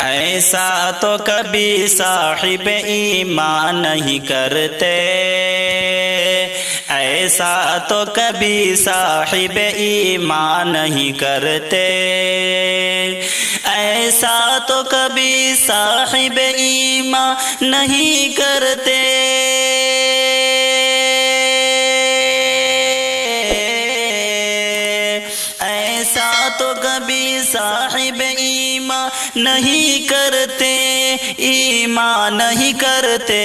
ایسا تو کبھی صاحب ایمان نہیں کرتے، ایسا تو کبھی صاحب ایمان نہیں کرتے، ایسا تو کبھی صاحب ایمان نہیں کرتے۔ ایسا تو کبھی صاحب ایمان نہیں کرتے، ایمان نہیں کرتے۔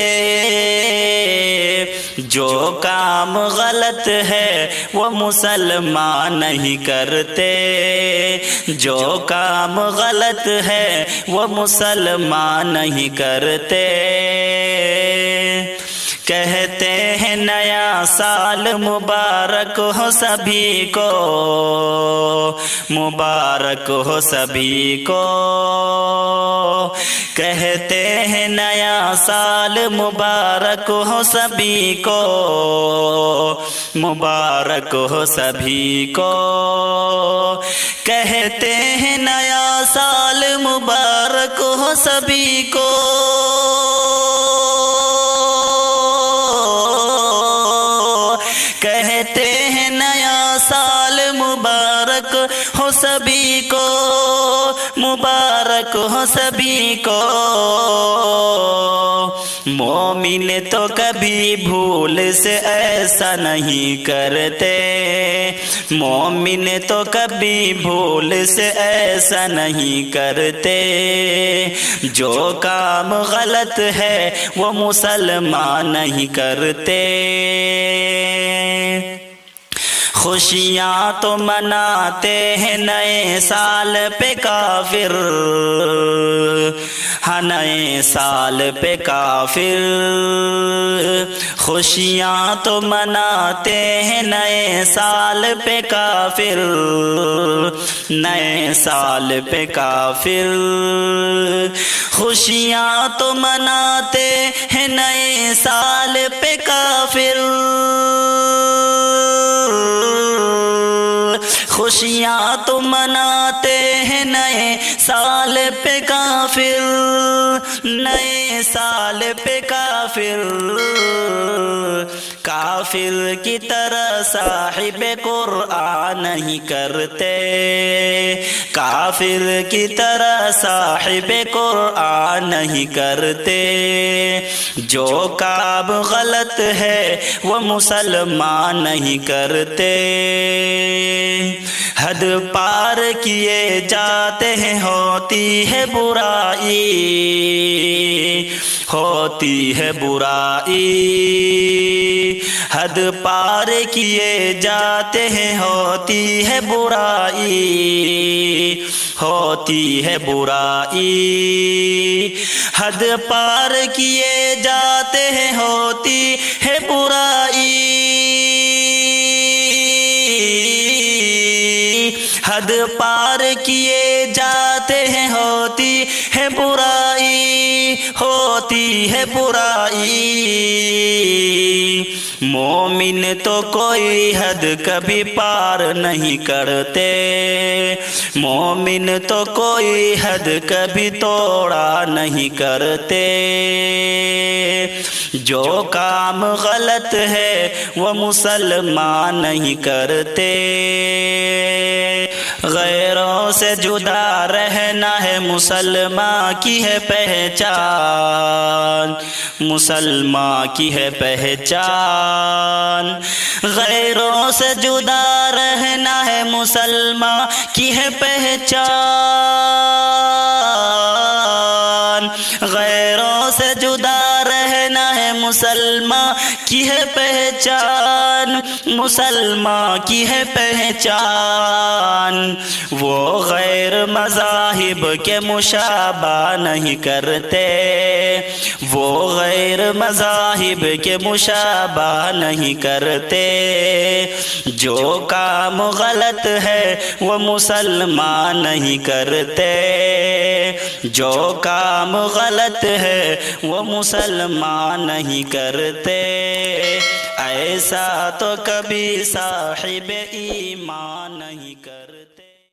جو کام غلط ہے وہ مسلمان نہیں کرتے، جو کام غلط ہے وہ مسلمان نہیں کرتے۔ کہتے ہیں نیا سال مبارک ہو سبھی کو، مبارک ہو سبھی کو۔ کہتے ہیں نیا سال مبارک ہو سبھی کو، مبارک ہو سبھی کو۔ کہتے ہیں نیا سال مبارک ہو سبھی کو، کہتے ہیں نیا سال مبارک ہو سبھی کو، مبارک ہو سبھی کو۔ مومن تو کبھی بھول سے ایسا نہیں کرتے، مومن تو کبھی بھول سے ایسا نہیں کرتے۔ جو کام غلط ہے وہ مسلمان نہیں کرتے۔ خوشیاں تو مناتے ہیں نئے سال پہ کافر، ہاں نئے سال پہ کافر۔ خوشیاں تو مناتے ہیں نئے سال پہ کافر، نئے سال پہ کافر۔ خوشیاں تو مناتے ہیں نئے سال پہ کافر، خوشیاں تو مناتے ہیں نئے سال پہ کافر، نئے سال پہ کافر۔ کافر کی طرح صاحب قرآن نہیں کرتے، کافر کی طرح صاحب قرآن نہیں کرتے۔ جو کام غلط ہے وہ مسلمان نہیں کرتے۔ حد پار کیے جاتے ہیں ہوتی ہے برائی، ہوتی ہے برائی۔ حد پار کیے جاتے ہیں ہوتی ہے برائی، ہوتی ہے برائی۔ حد پار کیے جاتے ہیں ہوتی ہے برائی، حد پار کیے جاتے ہیں ہوتی ہے برائی، ہوتی ہے برائی۔ مومن تو کوئی حد کبھی پار نہیں کرتے، مومن تو کوئی حد کبھی توڑا نہیں کرتے۔ جو کام غلط ہے وہ مسلمان نہیں کرتے۔ غیروں سے جدا رہنا ہے مسلمان کی ہے پہچان، مسلمان کی ہے پہچان۔ غیروں سے جدا رہنا ہے مسلمان کی ہے پہچان، غیروں سے جدا رہنا ہے مسلمان کی ہے پہچان، مسلمان کی ہے پہچان۔ وہ غیر مذاہب کے مشابہ نہیں کرتے، وہ غیر مذاہب کے مشابہ نہیں کرتے۔ جو کام غلط ہے وہ مسلمان نہیں کرتے، جو کام غلط ہے وہ مسلمان نہیں کرتے۔ ایسا تو کبھی صاحب ایمان نہیں کرتے۔